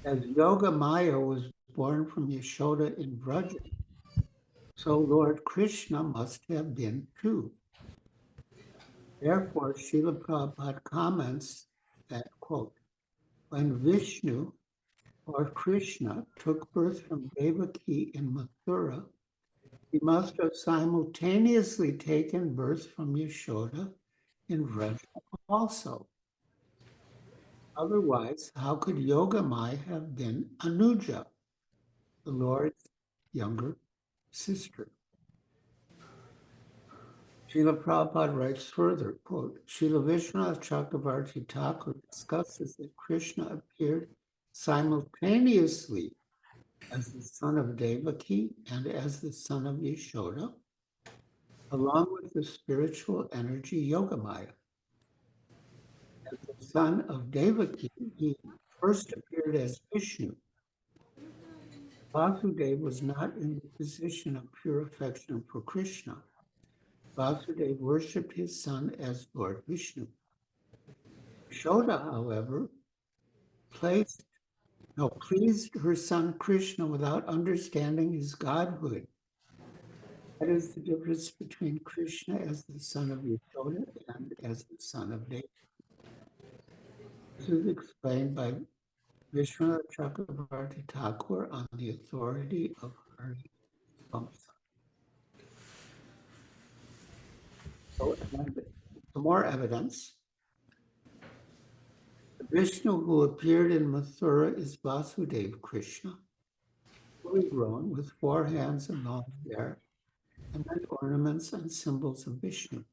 As Yogamaya was born from Yashoda in Vraja, so Lord Krishna must have been too. Therefore, Srila Prabhupada comments that, quote, when Vishnu or Krishna took birth from Devaki in Mathura, he must have simultaneously taken birth from Yashoda in Vraja also. Otherwise, how could Yogamaya have been Anuja, the Lord's younger sister? Srila Prabhupada writes further, quote, Srila Vishwanath Chakravarti Thakur discusses that Krishna appeared simultaneously as the son of Devaki and as the son of Yashoda, along with the spiritual energy Yogamaya. As the son of Devaki, he first appeared as Vishnu. Vasudeva was not in the position of pure affection for Krishna. Vasudeva worshipped his son as Lord Vishnu. Yashoda, however, pleased her son Krishna without understanding his godhood. That is the difference between Krishna as the son of Yashoda and as the son of Deva. This is explained by Vishwanath Chakravarti Thakur on the authority of Hari Vamsa. So, some more evidence. The Vishnu who appeared in Mathura is Vasudeva Krishna, fully grown with 4 hands and long hair, and then ornaments and symbols of Vishnu.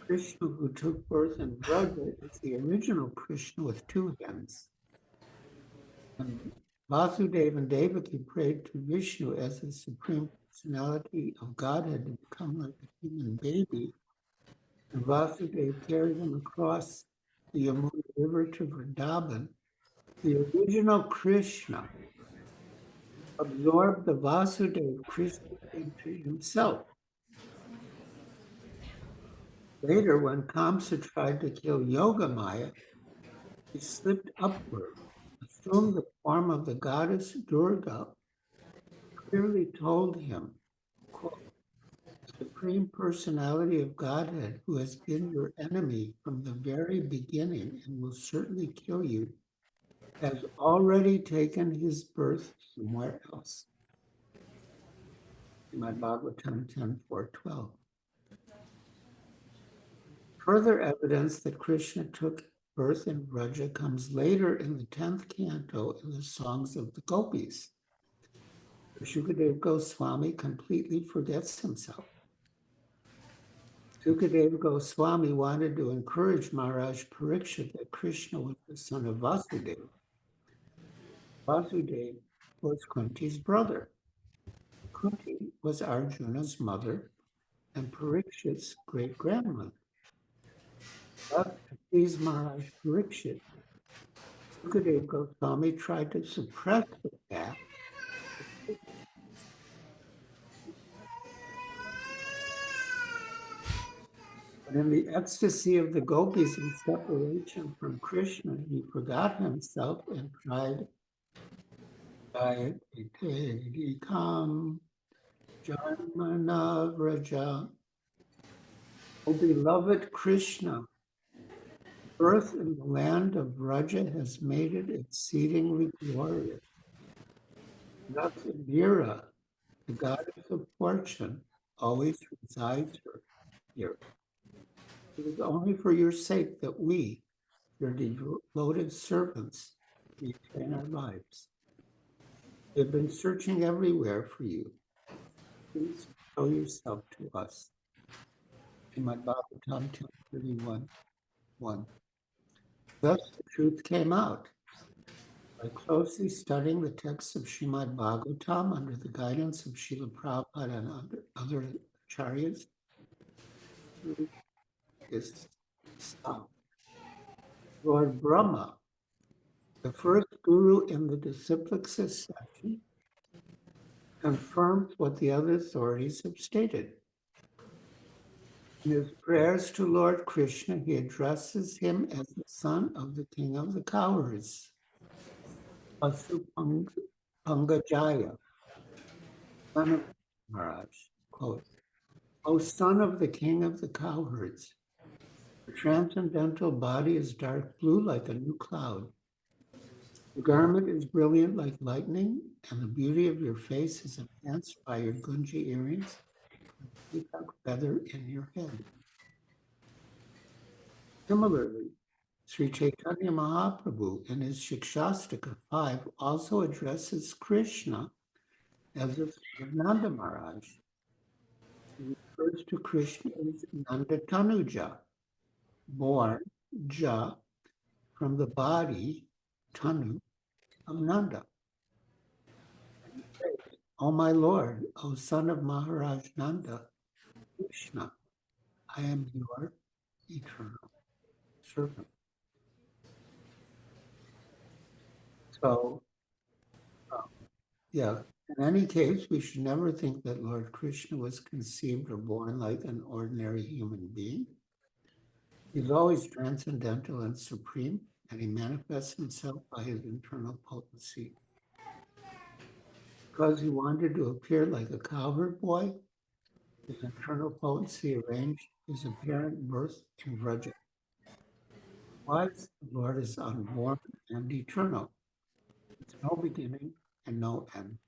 Krishna who took birth in Vraja is the original Krishna with 2 hands. And Vasudeva and Devaki prayed to Vishnu as the supreme personality of Godhead to become like a human baby. And Vasudeva carried him across the Yamuna River to Vrindavan. The original Krishna absorbed the Vasudeva Krishna into himself. Later, when Kamsa tried to kill Yogamaya, he slipped upward, assumed the form of the goddess Durga, clearly told him, quote, Supreme Personality of Godhead, who has been your enemy from the very beginning and will certainly kill you, has already taken his birth somewhere else. My Bhagavatam 10.4.12. Further evidence that Krishna took birth in Vraja comes later in the 10th canto in the songs of the gopis. Shukadeva Goswami completely forgets himself. Shukadeva Goswami wanted to encourage Maharaj Parikshit that Krishna was the son of Vasudeva. Vasudeva was Kunti's brother. Kunti was Arjuna's mother and Parikshit's great-grandmother. Thus, to please Maharaj Parikshit, Shukadeva Goswami tried to suppress the fact. But in the ecstasy of the gopis in separation from Krishna, he forgot himself and cried, Jayate Janmana Vraja. O beloved Krishna, birth in the land of Vraja has made it exceedingly glorious. Thus Indira, the goddess of fortune, always resides here. It is only for your sake that we, your devoted servants, retain our lives. We have been searching everywhere for you. Please show yourself to us. Srimad Bhagavatam 231:1. Thus the truth came out. By closely studying the texts of Srimad Bhagavatam under the guidance of Srila Prabhupada and other acharyas, is stopped. Lord Brahma, the first guru in the disciplic succession, confirms what the other authorities have stated. In his prayers to Lord Krishna, he addresses him as the son of the king of the cowherds, Pangajaya, son of Maharaj. Quote, O son of the king of the cowherds, the transcendental body is dark blue like a new cloud. The garment is brilliant like lightning, and the beauty of your face is enhanced by your gunji earrings and the peacock feather in your head. Similarly, Sri Chaitanya Mahaprabhu in his Shikshastika 5 also addresses Krishna as the son of Nanda Maharaj. He refers to Krishna as Nanda Tanuja, born Ja from the body Tanu of Nanda. O my Lord, O son of Maharaj Nanda, Krishna, I am your eternal servant. So, yeah, in any case, we should never think that Lord Krishna was conceived or born like an ordinary human being. He's always transcendental and supreme, and he manifests himself by his internal potency. Because he wanted to appear like a cowherd boy, his internal potency arranged his apparent birth in Vraja. Wise, the Lord is unborn and eternal. With no beginning and no end.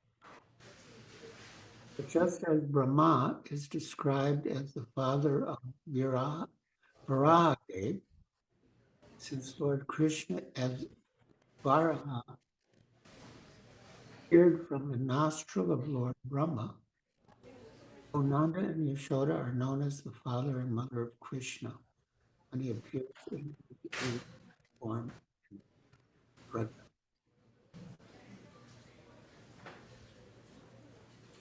But just as Brahma is described as the father of Varahadev, since Lord Krishna as Varaha appeared from the nostril of Lord Brahma, Nanda and Yashoda are known as the father and mother of Krishna when he appears in his form in Vraja.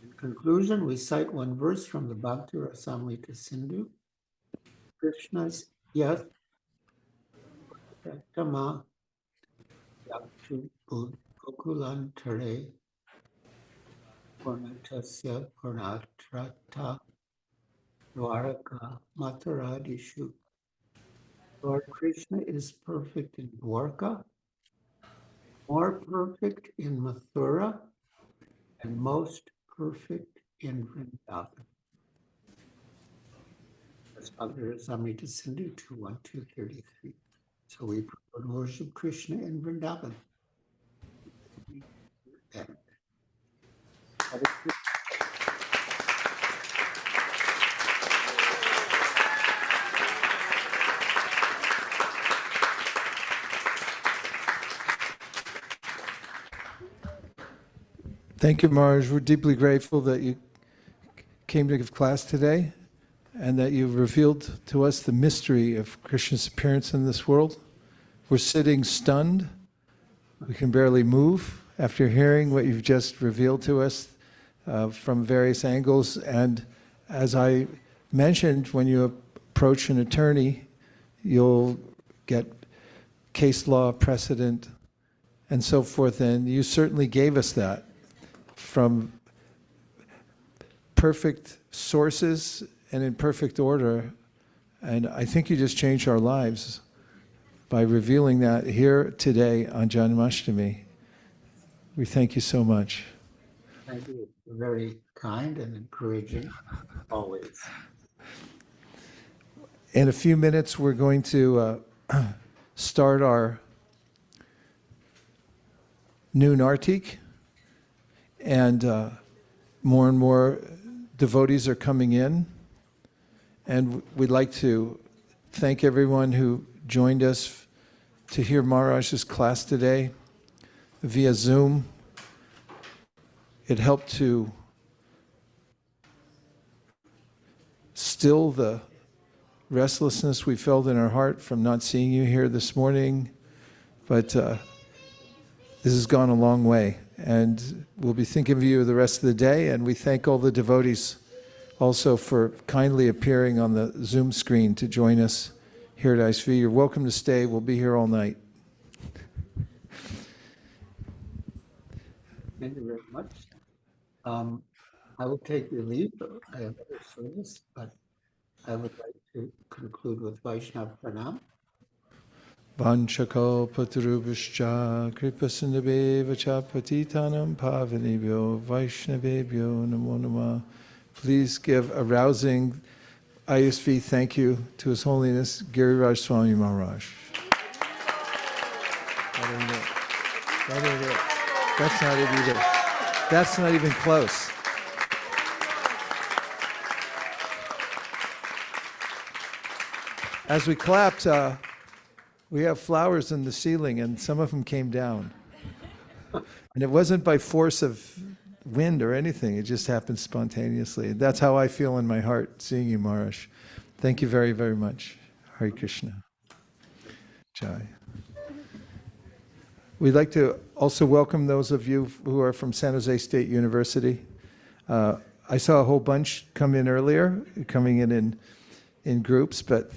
In conclusion, we cite one verse from the Bhakti Rasamrita Sindhu. Krishna's Yat Tama Yakshu Bud Gokulan Tare Purnatasya Purnatrata Dwaraka Mataradishu. Lord Krishna is perfect in Dwarka, more perfect in Mathura, and most perfect in Vrindavan. That's Bhakti Rasamrita Sindhu 21233. So we prefer to worship Krishna in Vrindavan. And Thank you, Marge. We're deeply grateful that you came to give class today and that you've revealed to us the mystery of Krishna's appearance in this world. We're sitting stunned. We can barely move after hearing what you've just revealed to us from various angles. And as I mentioned, when you approach an attorney, you'll get case law precedent and so forth. And you certainly gave us that from perfect sources and in perfect order. And I think you just changed our lives by revealing that here today on Janmashtami. We thank you so much. thank you. You're very kind and encouraging, always. In a few minutes, we're going to start our noon artik, and more devotees are coming in, and we'd like to thank everyone who joined us to hear Maharaj's class today via Zoom. It helped to still the restlessness we felt in our heart from not seeing you here this morning, but this has gone a long way, and we'll be thinking of you the rest of the day, and we thank all the devotees also for kindly appearing on the Zoom screen to join us here at ISV. You're welcome to stay. We'll be here all night. Thank you very much. I will take your leave. I have other service, but I would like to conclude with Vaishnava Pranam. Vanchako patarubhascha kripasindhabeva patitanam pavanebhyo Vaishnavebhyo namo namah. Please give a rousing ISV thank you to His Holiness Giriraj Swami Maharaj. That's not it either. That's not even close. As we clapped, we have flowers in the ceiling, and some of them came down. And it wasn't by force of wind or anything. It just happened spontaneously. That's how I feel in my heart seeing you, Maharaj. Thank you very, very much. Hare Krishna. Jai. We'd like to also welcome those of you who are from San Jose State University. I saw a whole bunch come in earlier, coming in groups, but